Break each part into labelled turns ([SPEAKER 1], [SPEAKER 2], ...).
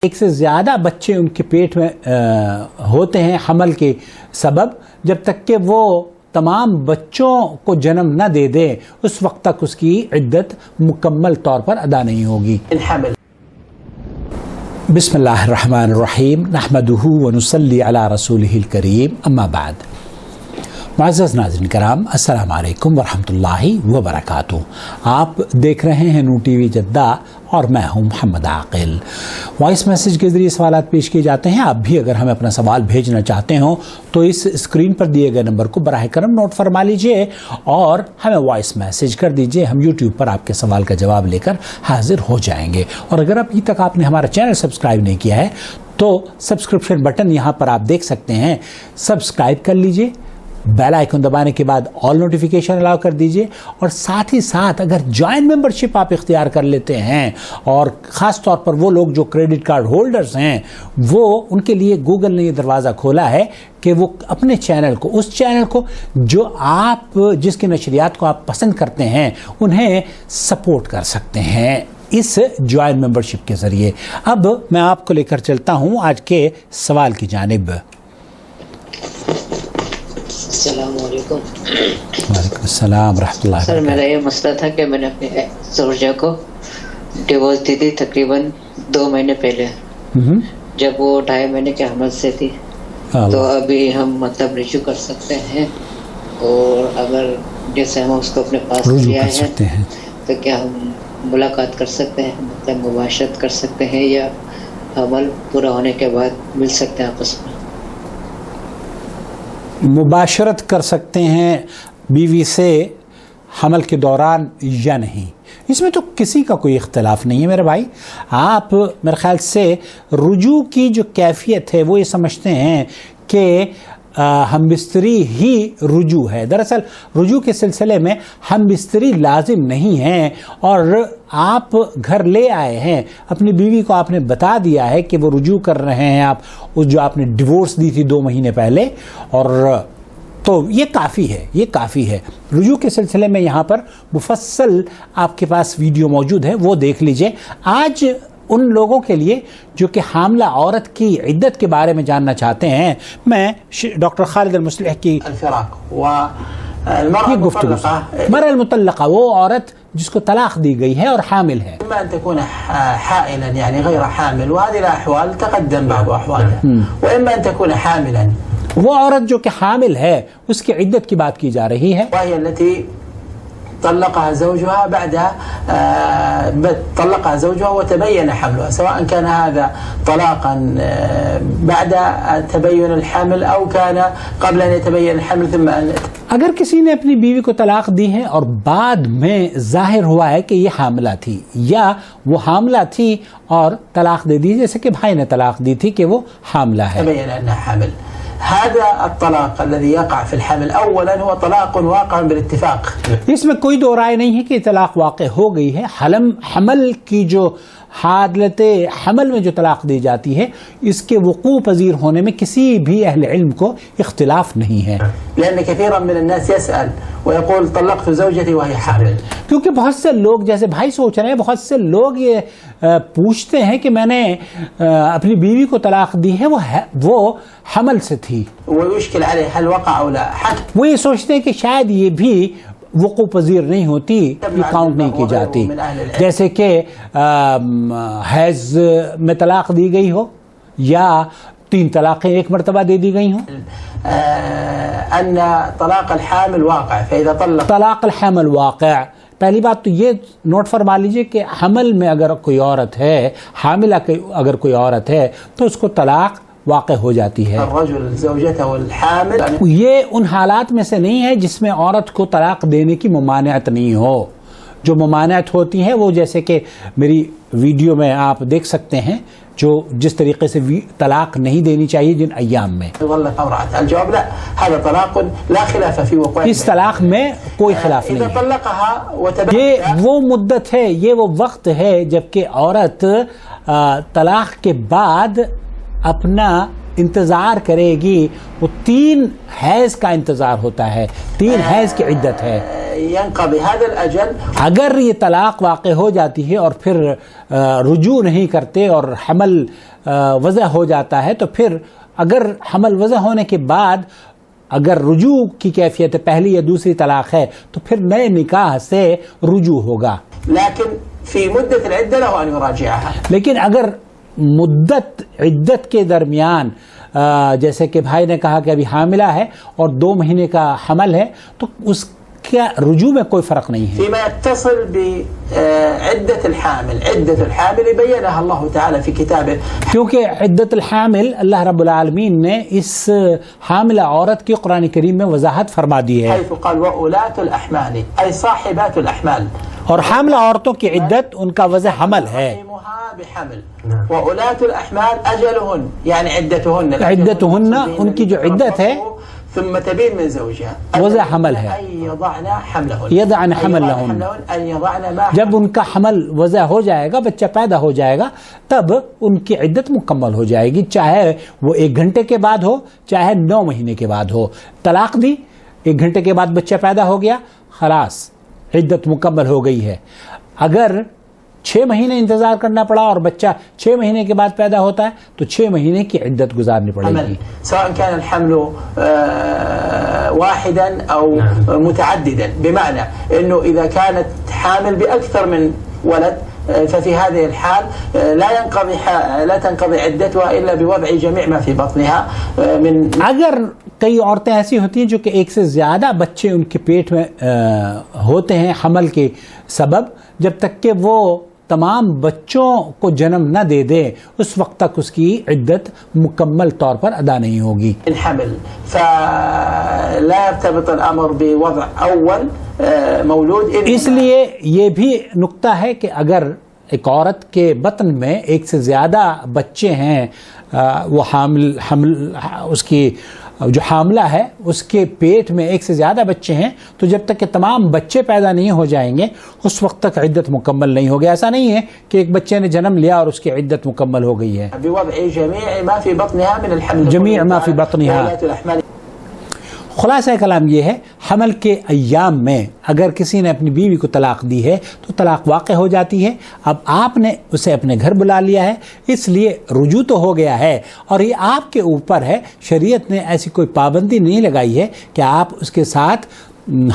[SPEAKER 1] ایک سے زیادہ بچے ان کے پیٹ میں ہوتے ہیں حمل کے سبب، جب تک کہ وہ تمام بچوں کو جنم نہ دے دے اس وقت تک اس کی عدت مکمل طور پر ادا نہیں ہوگی۔ بسم اللہ الرحمن الرحیم، نحمدہ ونصلی علی رسولہ الکریم، اما بعد۔ معزز ناظرین کرام، السلام علیکم ورحمۃ اللہ وبرکاتہ۔ آپ دیکھ رہے ہیں نور ٹی وی جدہ اور میں ہوں محمد عاقل۔ وائس میسج کے ذریعے سوالات پیش کیے جاتے ہیں۔ آپ بھی اگر ہمیں اپنا سوال بھیجنا چاہتے ہوں تو اس اسکرین پر دیے گئے نمبر کو براہ کرم نوٹ فرما لیجئے اور ہمیں وائس میسج کر دیجئے۔ ہم یوٹیوب پر آپ کے سوال کا جواب لے کر حاضر ہو جائیں گے۔ اور اگر ابھی تک آپ نے ہمارا چینل سبسکرائب نہیں کیا ہے تو سبسکرپشن بٹن یہاں پر آپ دیکھ سکتے ہیں، سبسکرائب کر لیجئے، بیل آئیکن دبانے کے بعد آل نوٹیفیکیشن الاؤ کر دیجئے، اور ساتھ ہی ساتھ اگر جوائن ممبرشپ آپ اختیار کر لیتے ہیں، اور خاص طور پر وہ لوگ جو کریڈٹ کارڈ ہولڈرز ہیں، وہ ان کے لیے گوگل نے یہ دروازہ کھولا ہے کہ وہ اپنے چینل کو، اس چینل کو جو آپ جس کی نشریات کو آپ پسند کرتے ہیں، انہیں سپورٹ کر سکتے ہیں اس جوائن ممبرشپ کے ذریعے۔ اب میں آپ کو لے کر چلتا ہوں آج کے سوال کی جانب۔
[SPEAKER 2] السلام علیکم۔
[SPEAKER 1] وعلیکم السلام ورحمۃ اللہ۔
[SPEAKER 2] سر میرا یہ مسئلہ تھا کہ میں نے اپنے زوجہ کو ڈیورس دی تھی تقریباً 2 مہینے پہلے، جب وہ 2.5 مہینے کے حمل سے تھی، تو ابھی ہم مطلب رجوع کر سکتے ہیں، اور اگر جیسے ہم اس کو اپنے پاس لے آئے ہیں تو کیا ہم ملاقات کر سکتے ہیں، مطلب مباشرت کر سکتے ہیں، یا حمل پورا ہونے کے بعد مل سکتے ہیں آپس میں؟
[SPEAKER 1] مباشرت کر سکتے ہیں بیوی سے حمل کے دوران یا نہیں، اس میں تو کسی کا کوئی اختلاف نہیں ہے میرے بھائی۔ آپ میرے خیال سے رجوع کی جو کیفیت ہے وہ یہ سمجھتے ہیں کہ ہم بستری ہی رجوع ہے۔ دراصل رجوع کے سلسلے میں ہم بستری لازم نہیں ہے، اور آپ گھر لے آئے ہیں، اپنی بیوی کو آپ نے بتا دیا ہے کہ وہ رجوع کر رہے ہیں، آپ اس جو آپ نے ڈیورس دی تھی 2 مہینے پہلے، اور تو یہ کافی ہے، یہ کافی ہے۔ رجوع کے سلسلے میں یہاں پر مفصل آپ کے پاس ویڈیو موجود ہے، وہ دیکھ لیجئے۔ آج ان لوگوں کے لیے جو کہ حاملہ عورت کی عدت کے بارے میں جاننا چاہتے ہیں، میں ڈاکٹر خالد المصلح کی یہ گفتگو، مرأة المطلقہ وہ عورت جس کو طلاق دی گئی ہے اور حامل ہے،
[SPEAKER 3] اما ان تكون حائلا يعني غير حامل، وهذه الاحوال تقدم بعض احوالها، واما ان تكون حاملا،
[SPEAKER 1] وہ عورت جو کہ حامل ہے اس کی عدت کی بات کی جا رہی ہے،
[SPEAKER 3] وهي التي طلقها زوجها وتبين حملها، سواء كان هذا طلاقا بعد تبين الحمل او كان قبل ان يتبين الحمل ثم ان
[SPEAKER 1] اگر کسی نے اپنی بیوی کو طلاق دی ہے اور بعد میں ظاہر ہوا ہے کہ یہ حاملہ تھی، یا وہ حاملہ تھی اور طلاق دے دی، جیسے کہ بھائی نے طلاق دی تھی کہ وہ حاملہ ہے،
[SPEAKER 3] تبين انها حامل، هذا الطلاق الذي يقع في الحمل اولا هو طلاق واقع بالاتفاق۔
[SPEAKER 1] اس میں کوئی دو رائے نہیں ہے کہ طلاق واقع ہو گئی ہے۔ حمل کی جو حالت حمل میں جو طلاق دی جاتی ہے، اس کے وقوع پذیر ہونے میں کسی بھی اہل علم کو اختلاف نہیں ہے،
[SPEAKER 3] لأن كثيرا من الناس يسأل ويقول طلقت زوجتي وهي حامل،
[SPEAKER 1] کیونکہ بہت سے لوگ، جیسے بھائی سوچ رہے ہیں، بہت سے لوگ یہ پوچھتے ہیں کہ میں نے اپنی بیوی کو طلاق دی ہے، وہ حمل سے تھی،
[SPEAKER 3] ويشكل عليه هل وقع او لا،
[SPEAKER 1] وہ یہ سوچتے ہیں کہ شاید یہ بھی وقوع پذیر نہیں ہوتی، یہ کاؤنٹ نہیں کی جاتی، جیسے کہ حیض میں طلاق دی گئی ہو، یا 3 طلاقیں ایک مرتبہ دے دی گئی ہوں۔
[SPEAKER 3] ان طلاق الحامل واقع، فاذا
[SPEAKER 1] طلاق الحمل واقع، پہلی بات تو یہ نوٹ فرما لیجئے کہ حمل میں اگر کوئی عورت ہے، حاملہ اگر کوئی عورت ہے، تو اس کو طلاق واقع ہو جاتی ہے۔
[SPEAKER 3] الرجل زوجته الحامل،
[SPEAKER 1] یہ ان حالات میں سے نہیں ہے جس میں عورت کو طلاق دینے کی ممانعت نہیں ہو۔ جو ممانعت ہوتی ہے وہ جیسے کہ میری ویڈیو میں آپ دیکھ سکتے ہیں، جو جس طریقے سے طلاق نہیں دینی چاہیے جن ایام میں،
[SPEAKER 3] الجواب لا، هذا طلاق لا خلاف في وقوع،
[SPEAKER 1] اس طلاق میں کوئی خلاف نہیں ہے۔ یہ وہ مدت ہے، یہ وہ وقت ہے جب کہ عورت طلاق کے بعد اپنا انتظار کرے گی، وہ 3 حیض کا انتظار ہوتا ہے، 3 حیض کی عدت ہے۔
[SPEAKER 3] ينقضي هذا الأجل.
[SPEAKER 1] اگر یہ طلاق واقع ہو جاتی ہے اور پھر رجوع نہیں کرتے اور حمل وضع ہو جاتا ہے، تو پھر اگر حمل وضع ہونے کے بعد اگر رجوع کی کیفیت پہلی یا دوسری طلاق ہے تو پھر نئے نکاح سے رجوع ہوگا.
[SPEAKER 3] لكن في مدة العدة له أن يراجعها.
[SPEAKER 1] لیکن اگر مدت عدت کے درمیان جیسے کہ بھائی نے کہا کہ ابھی حاملہ ہے اور 2 مہینے کا حمل ہے، تو اس کا رجوع میں کوئی فرق نہیں ہے.
[SPEAKER 3] فيما يتصل بعدة الحامل، عدة الحامل بينها الله تعالى في كتابه.
[SPEAKER 1] کیونکہ عدت الحامل اللہ رب العالمین نے اس حاملہ عورت کی قرآن کریم میں وضاحت فرما دی ہے.
[SPEAKER 3] حيث قال وأولاة الأحمال أي صاحبات الأحمال.
[SPEAKER 1] اور حاملہ عورتوں کی عدت ان کا وضع حمل ہے.
[SPEAKER 3] بحمل وأولاة الأحمال أجلهن يعني عدتهن
[SPEAKER 1] ان کی جو عدت ہے
[SPEAKER 3] ثم تبين من زوجها
[SPEAKER 1] وضع حمل ہے.
[SPEAKER 3] أن يضعن حملهن
[SPEAKER 1] يضعن حملهن
[SPEAKER 3] أن يضعن ما
[SPEAKER 1] جب ان کا حمل وضع ہو جائے گا، بچہ پیدا ہو جائے گا، تب ان کی عدت مکمل ہو جائے گی، چاہے وہ 1 گھنٹے کے بعد ہو چاہے 9 مہینے کے بعد ہو. طلاق دی، 1 گھنٹے کے بعد بچہ پیدا ہو گیا، خلاص عدت مکمل ہو گئی ہے. اگر 6 مہینے انتظار کرنا پڑا اور بچہ 6 مہینے کے بعد پیدا ہوتا ہے تو 6 مہینے کی عدت گزارنی پڑے گی.
[SPEAKER 3] سواء كان الحمل واحدا أو متعددا، بمعنى أنه إذا كانت حامل بأكثر من ولد ففي هذه الحال لا تنقضي عدتها إلا بوضع جميع ما في بطنها من.
[SPEAKER 1] اگر کئی عورتیں ایسی ہوتی ہیں جو کہ 1 سے زیادہ بچے ان کے پیٹ میں ہوتے ہیں حمل کے سبب، جب تک کہ وہ تمام بچوں کو جنم نہ دے دے اس وقت تک اس کی عدت مکمل طور پر ادا نہیں ہوگی.
[SPEAKER 3] الحمل فلا يرتبط الأمر بوضع أول مولود.
[SPEAKER 1] اس لیے یہ بھی نقطہ ہے کہ اگر ایک عورت کے بطن میں 1 سے زیادہ بچے ہیں، وہ حمل اس کی جو حاملہ ہے اس کے پیٹ میں 1 سے زیادہ بچے ہیں، تو جب تک کہ تمام بچے پیدا نہیں ہو جائیں گے اس وقت تک عدت مکمل نہیں ہوگی. ایسا نہیں ہے کہ ایک بچے نے جنم لیا اور اس کی عدت مکمل ہو گئی ہے.
[SPEAKER 3] بوضع جميع ما في بطنها من الحمل.
[SPEAKER 1] جميع ما في بطنها. خلاصہ کلام یہ ہے، حمل کے ایام میں اگر کسی نے اپنی بیوی کو طلاق دی ہے تو طلاق واقع ہو جاتی ہے. اب آپ نے اسے اپنے گھر بلا لیا ہے، اس لیے رجوع تو ہو گیا ہے اور یہ آپ کے اوپر ہے. شریعت نے ایسی کوئی پابندی نہیں لگائی ہے کہ آپ اس کے ساتھ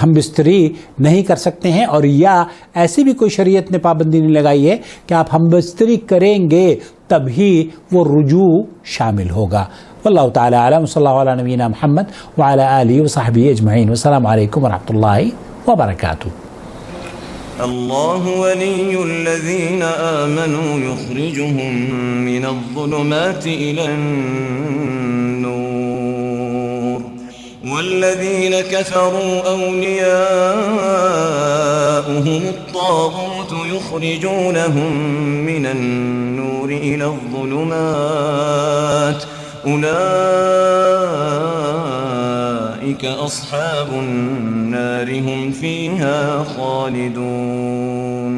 [SPEAKER 1] ہم بستری نہیں کر سکتے ہیں، اور یا ایسی بھی کوئی شریعت نے پابندی نہیں لگائی ہے کہ آپ ہم بستری کریں گے تبھی وہ رجوع شامل ہوگا. واللہ تعالی اعلم. صلی اللہ علیہ نبینا محمد وعلی آلہ وصحبہ اجمعین. والسلام علیکم ورحمۃ اللہ وبرکاتہ.
[SPEAKER 4] اللہ ولی الذین آمنوا یخرجهم من الظلمات إلى النور والذین كفروا أولیاؤهم الطاغوت یخرجونهم من النور إلى الظلمات أولئك أصحاب النار هم فيها خالدون.